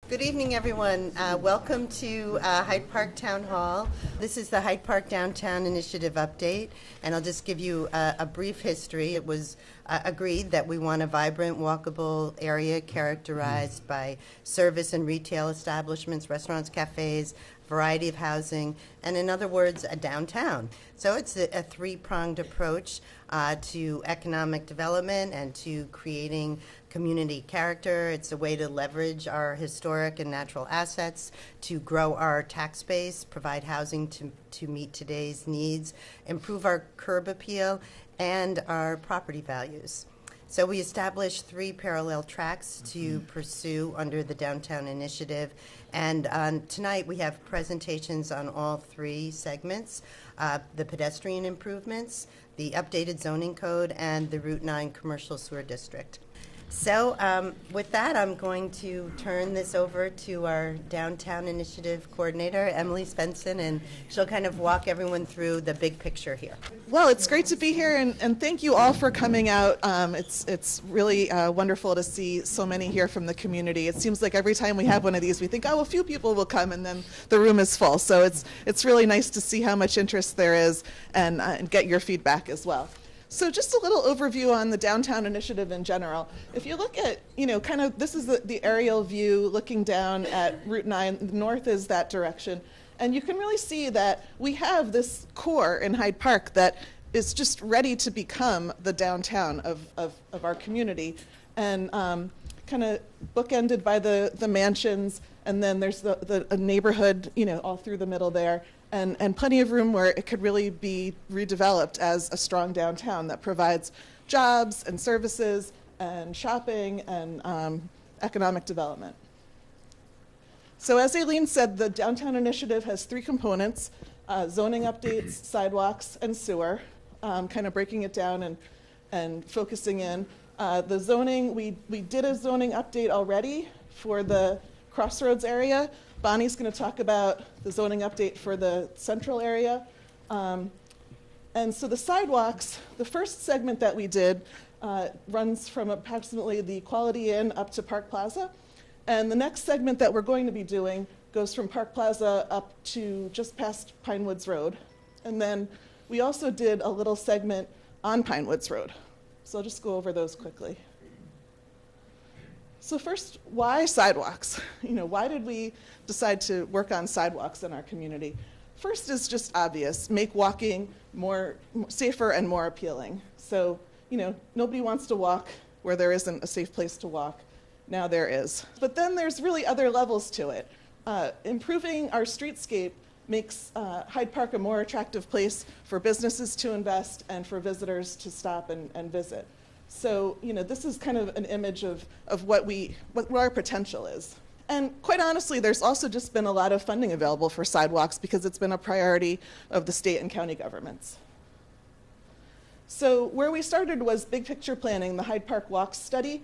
Good evening, everyone. Welcome to Hyde Park Town Hall. This is the Hyde Park Downtown Initiative update, and I'll just give you a brief history. It was agreed that we want a vibrant, walkable area characterized by service and retail establishments, restaurants, cafes, variety of housing, and in other words, a downtown. So it's a three-pronged approach to economic development and to creating community character. It's a way to leverage our historic and natural assets, to grow our tax base, provide housing to meet today's needs, improve our curb appeal, and our property values. So we established three parallel tracks to pursue under the Downtown Initiative. And tonight we have presentations on all three segments, the pedestrian improvements, the updated zoning code, and the Route 9 Commercial Sewer District. So with that, I'm going to turn this over to our Downtown Initiative Coordinator, Emily Svensson, and she'll kind of walk everyone through the big picture here. Well, it's great to be here, and thank you all for coming out. It's really wonderful to see so many here from the community. It seems like every time we have one of these, we think, oh, a few people will come, and then the room is full. So it's really nice to see how much interest there is and get your feedback as well. So just a little overview on the Downtown Initiative in general. If you look at, kind of, this is the aerial view looking down at Route 9. North is that direction. And you can really see that we have this core in Hyde Park that is just ready to become the downtown of our community. And kind of bookended by the mansions, and then there's the neighborhood, all through the middle there. And plenty of room where it could really be redeveloped as a strong downtown that provides jobs and services and shopping and economic development. So as Aileen said, the Downtown Initiative has three components: zoning updates, sidewalks, and sewer, kind of breaking it down and focusing in. The zoning, we did a zoning update already for the Crossroads area. Bonnie's going to talk about the zoning update for the central area. And so the sidewalks, the first segment that we did runs from approximately the Quality Inn up to Park Plaza. And the next segment that we're going to be doing goes from Park Plaza up to just past Pine Woods Road. And then we also did a little segment on Pine Woods Road. So I'll just go over those quickly. So first, why sidewalks? Why did we decide to work on sidewalks in our community? First is just obvious: make walking more safer and more appealing. So, nobody wants to walk where there isn't a safe place to walk. Now there is. But then there's really other levels to it. Improving our streetscape makes Hyde Park a more attractive place for businesses to invest and for visitors to stop and visit. So, this is kind of an image of what our potential is. And quite honestly, there's also just been a lot of funding available for sidewalks because it's been a priority of the state and county governments. So where we started was big picture planning, the Hyde Park Walks study,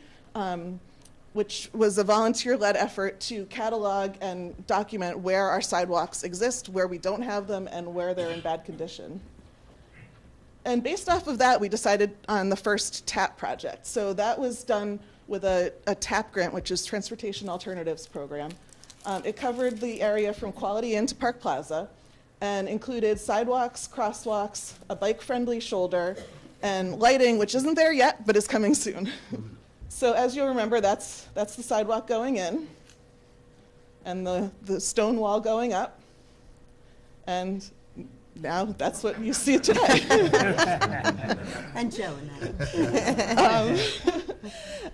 which was a volunteer-led effort to catalog and document where our sidewalks exist, where we don't have them, and where they're in bad condition. And based off of that, we decided on the first TAP project. So that was done with a TAP grant, which is Transportation Alternatives Program. It covered the area from Quality Inn to Park Plaza and included sidewalks, crosswalks, a bike-friendly shoulder, and lighting, which isn't there yet, but is coming soon. So as you'll remember, that's the sidewalk going in, and the stone wall going up, and now that's what you see today. And Joe and I.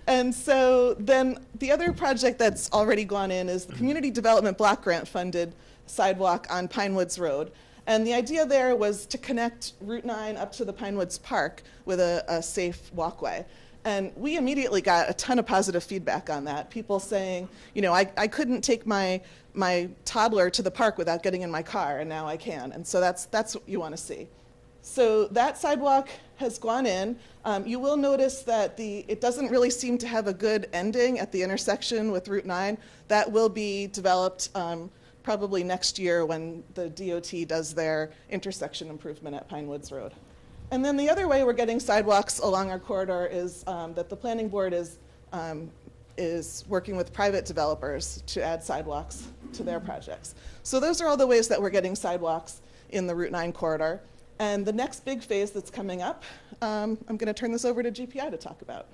And so then the other project that's already gone in is the Community Development Block Grant funded sidewalk on Pine Woods Road. And the idea there was to connect Route 9 up to the Pine Woods Park with a safe walkway. And we immediately got a ton of positive feedback on that. People saying, I couldn't take my toddler to the park without getting in my car, and now I can. And so that's what you want to see. So that sidewalk has gone in. You will notice that it doesn't really seem to have a good ending at the intersection with Route 9. That will be developed probably next year when the DOT does their intersection improvement at Pine Woods Road. And then the other way we're getting sidewalks along our corridor is that the planning board is is working with private developers to add sidewalks to their projects. So those are all the ways that we're getting sidewalks in the Route 9 corridor. And the next big phase that's coming up, I'm going to turn this over to GPI to talk about.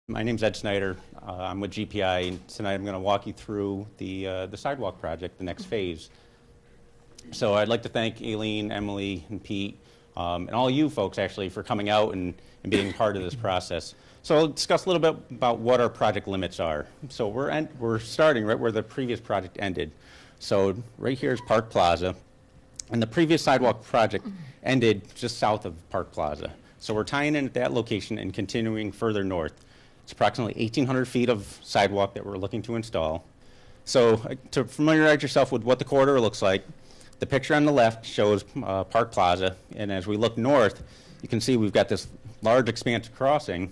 My name's Ed Snyder. I'm with GPI, and tonight I'm going to walk you through the sidewalk project, the next phase. So I'd like to thank Aileen, Emily, and Pete, and all you folks actually for coming out and being part of this process. So I'll discuss a little bit about what our project limits are. So we're starting right where the previous project ended. So right here is Park Plaza, and the previous sidewalk project ended just south of Park Plaza. So we're tying in at that location and continuing further north. It's approximately 1,800 feet of sidewalk that we're looking to install. So to familiarize yourself with what the corridor looks like, the picture on the left shows Park Plaza, and as we look north, you can see we've got this large expansive crossing,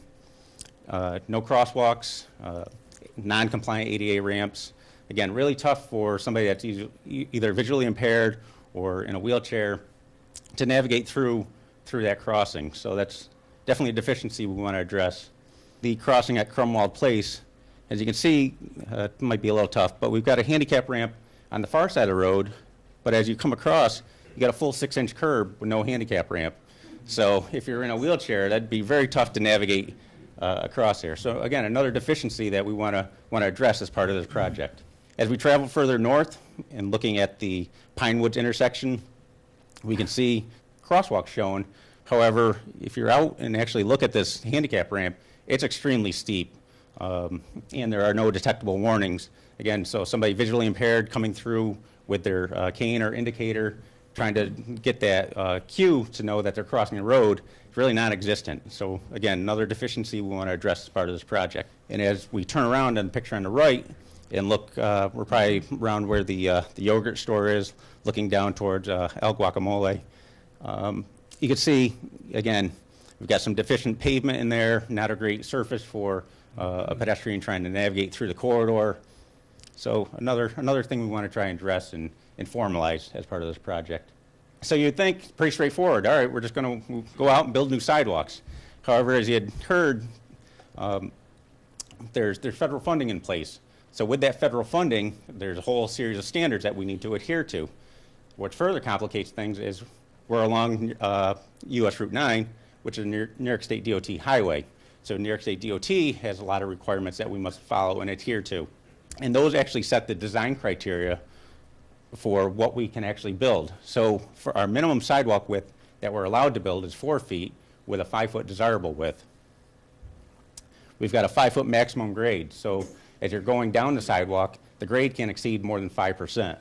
no crosswalks, non-compliant ADA ramps. Again, really tough for somebody that's either visually impaired or in a wheelchair to navigate through that crossing. So that's definitely a deficiency we want to address. The crossing at Cromwell Place, as you can see, it might be a little tough, but we've got a handicap ramp on the far side of the road, but as you come across, you got a full 6-inch curb with no handicap ramp. So if you're in a wheelchair, that'd be very tough to navigate across there. So again, another deficiency that we want to address as part of this project. As we travel further north and looking at the Pine Woods intersection, we can see crosswalks shown. However, if you're out and actually look at this handicap ramp, it's extremely steep, and there are no detectable warnings. Again, so somebody visually impaired coming through with their cane or indicator, trying to get that cue to know that they're crossing the road, is really non-existent. So again, another deficiency we want to address as part of this project. And as we turn around on the picture on the right and look, we're probably around where the yogurt store is, looking down towards El Guacamole. You can see, again, we've got some deficient pavement in there, not a great surface for a pedestrian trying to navigate through the corridor. So another thing we want to try and address and formalize as part of this project. So you'd think pretty straightforward. All right, we're just going to go out and build new sidewalks. However, as you had heard, there's federal funding in place. So with that federal funding, there's a whole series of standards that we need to adhere to. What further complicates things is we're along US Route 9, which is a New York State DOT highway. So New York State DOT has a lot of requirements that we must follow and adhere to. And those actually set the design criteria for what we can actually build. So for our minimum sidewalk width that we're allowed to build is 4 feet with a 5-foot desirable width. We've got a 5-foot maximum grade. So as you're going down the sidewalk, the grade can't exceed more than 5%.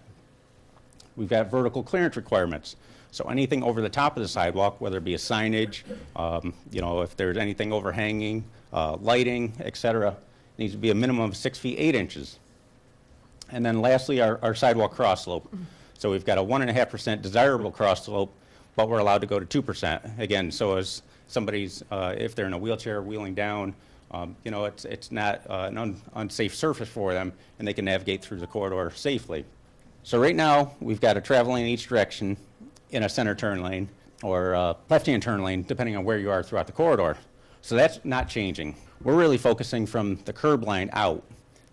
We've got vertical clearance requirements. So anything over the top of the sidewalk, whether it be a signage, if there's anything overhanging, lighting, etc., needs to be a minimum of 6 feet 8 inches. And then lastly, our sidewalk cross slope. So we've got a 1.5% desirable cross slope, but we're allowed to go to 2%. Again, so as somebody's, if they're in a wheelchair wheeling down, it's not an unsafe surface for them, and they can navigate through the corridor safely. So right now, we've got a travel lane in each direction in a center turn lane or left-hand turn lane, depending on where you are throughout the corridor. So that's not changing. We're really focusing from the curb line out.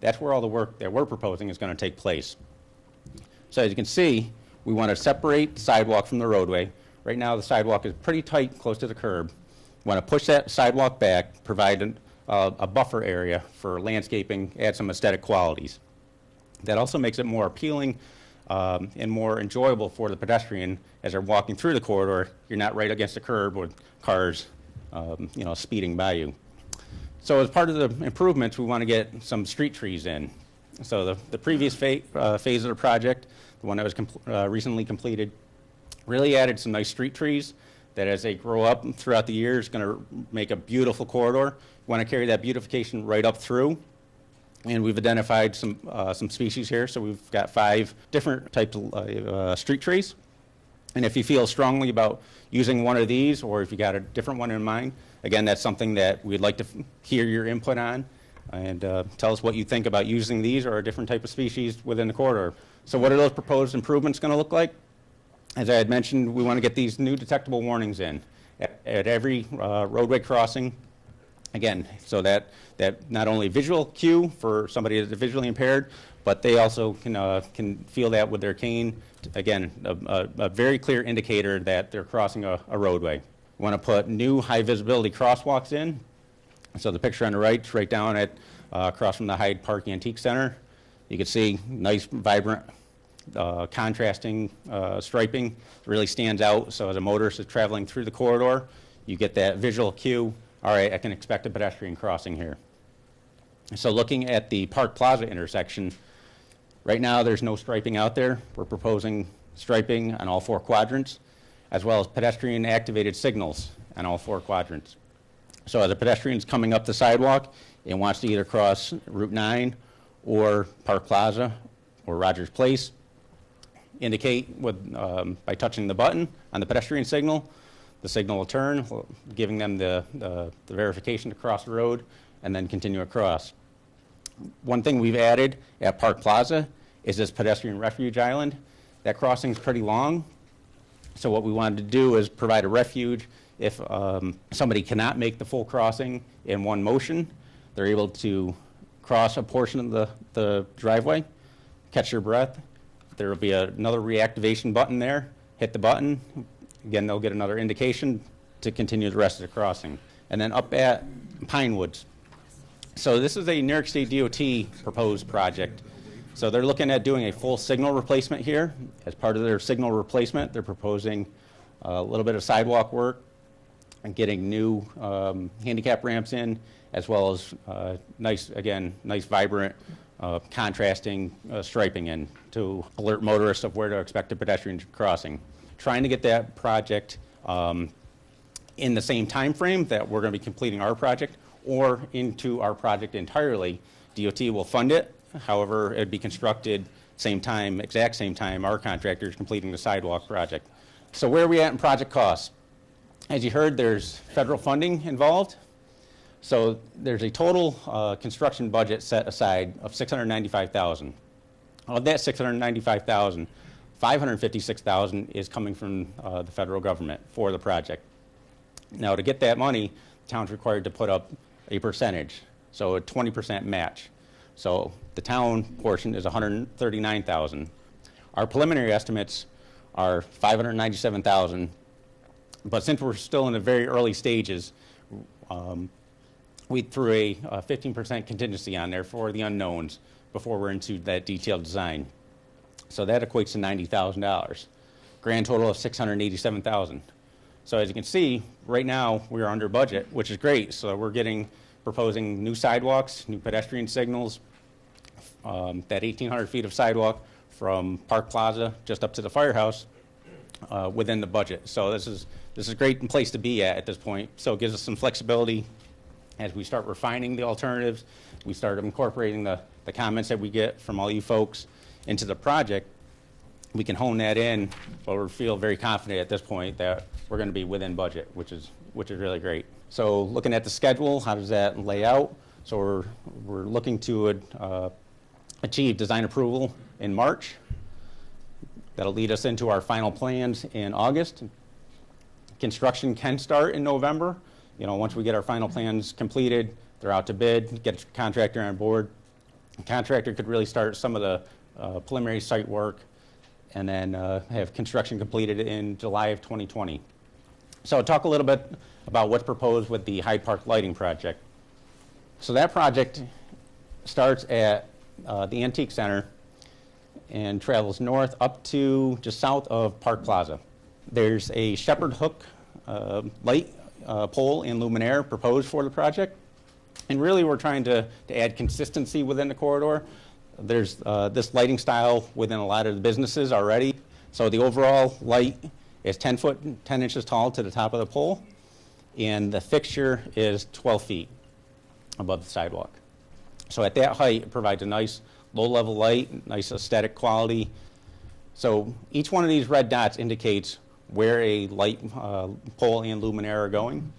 That's where all the work that we're proposing is going to take place. So as you can see, we want to separate the sidewalk from the roadway. Right now, the sidewalk is pretty tight, close to the curb. We want to push that sidewalk back, provide a buffer area for landscaping, add some aesthetic qualities. That also makes it more appealing and more enjoyable for the pedestrian as they're walking through the corridor. You're not right against the curb with cars, speeding by you. So as part of the improvements, we want to get some street trees in. So the previous phase of the project, the one that was recently completed, really added some nice street trees that as they grow up throughout the year is going to make a beautiful corridor. We want to carry that beautification right up through. And we've identified some species here. So we've got 5 different types of street trees. And if you feel strongly about using one of these, or if you got a different one in mind, again, that's something that we'd like to hear your input on. And tell us what you think about using these or a different type of species within the corridor. So what are those proposed improvements going to look like? As I had mentioned, we want to get these new detectable warnings in. At every roadway crossing, Again, so that not only visual cue for somebody that's visually impaired, but they also can feel that with their cane. Again, a very clear indicator that they're crossing a roadway. We want to put new high visibility crosswalks in. So the picture on the right, right down at across from the Hyde Park Antique Center, you can see nice, vibrant, contrasting striping. It really stands out. So as a motorist is traveling through the corridor, you get that visual cue. All right, I can expect a pedestrian crossing here. So looking at the Park Plaza intersection, right now there's no striping out there. We're proposing striping on all 4 quadrants, as well as pedestrian activated signals on all 4 quadrants. So as a pedestrian is coming up the sidewalk and wants to either cross Route 9 or Park Plaza or Rogers Place, indicate with, by touching the button on the pedestrian signal. The signal will turn, giving them the verification to cross the road and then continue across. One thing we've added at Park Plaza is this pedestrian refuge island. That crossing is pretty long, so what we wanted to do is provide a refuge. If somebody cannot make the full crossing in one motion, they're able to cross a portion of the driveway, catch their breath. There will be another reactivation button there. Hit the button. Again, they'll get another indication to continue the rest of the crossing. And then up at Pinewoods. So this is a New York State DOT proposed project. So they're looking at doing a full signal replacement here. As part of their signal replacement, they're proposing a little bit of sidewalk work and getting new handicap ramps in, as well as nice, vibrant, contrasting striping in to alert motorists of where to expect a pedestrian crossing. Trying to get that project in the same time frame that we're going to be completing our project, or into our project entirely. DOT will fund it. However, it'd be constructed exact same time our contractor is completing the sidewalk project. So where are we at in project costs? As you heard, there's federal funding involved. So there's a total construction budget set aside of $695,000. Of that $695,000, $556,000 is coming from the federal government for the project. Now, to get that money, the town's required to put up a percentage, so a 20% match. So the town portion is $139,000. Our preliminary estimates are $597,000, but since we're still in the very early stages, we threw a 15% contingency on there for the unknowns before we're into that detailed design. So that equates to $90,000. Grand total of $687,000. So as you can see, right now we're under budget, which is great. So we're proposing new sidewalks, new pedestrian signals, that 1,800 feet of sidewalk from Park Plaza just up to the firehouse within the budget. So this is a great place to be at this point. So it gives us some flexibility as we start refining the alternatives. We start incorporating the comments that we get from all you folks into the project. We can hone that in, but we feel very confident at this point that we're going to be within budget, which is really great. So looking at the schedule, how does that lay out? So we're looking to achieve design approval in March. That'll lead us into our final plans in August. Construction can start in November. Once we get our final plans completed, they're out to bid, get a contractor on board. The contractor could really start some of the preliminary site work and then have construction completed in July of 2020. So I'll talk a little bit about what's proposed with the Hyde Park lighting project. So that project starts at the Antique Center and travels north up to just south of Park Plaza. There's a Shepherd Hook light pole and luminaire proposed for the project. And really we're trying to add consistency within the corridor. There's this lighting style within a lot of the businesses already. So the overall light is 10 foot, 10 inches tall to the top of the pole, and the fixture is 12 feet above the sidewalk. So at that height, it provides a nice low-level light, nice aesthetic quality. So each one of these red dots indicates where a light pole and luminaire are going.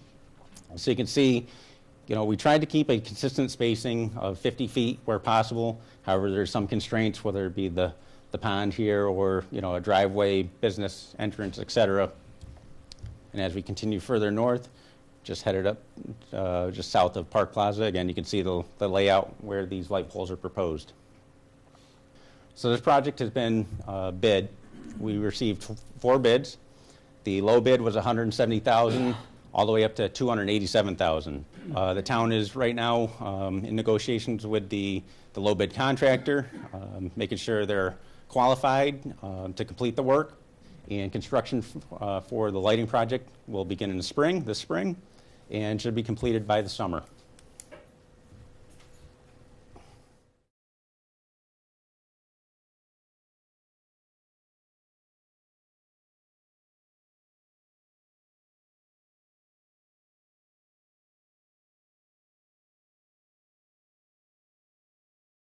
So you can see, we tried to keep a consistent spacing of 50 feet where possible. However, there's some constraints, whether it be the pond here or a driveway, business entrance, etc. And as we continue further north, just headed up just south of Park Plaza. Again, you can see the layout where these light poles are proposed. So this project has been bid. We received 4 bids. The low bid was $170,000, all the way up to $287,000. The town is right now in negotiations with the low bid contractor, making sure they're qualified to complete the work. And construction for the lighting project will begin in the spring, this spring, and should be completed by the summer.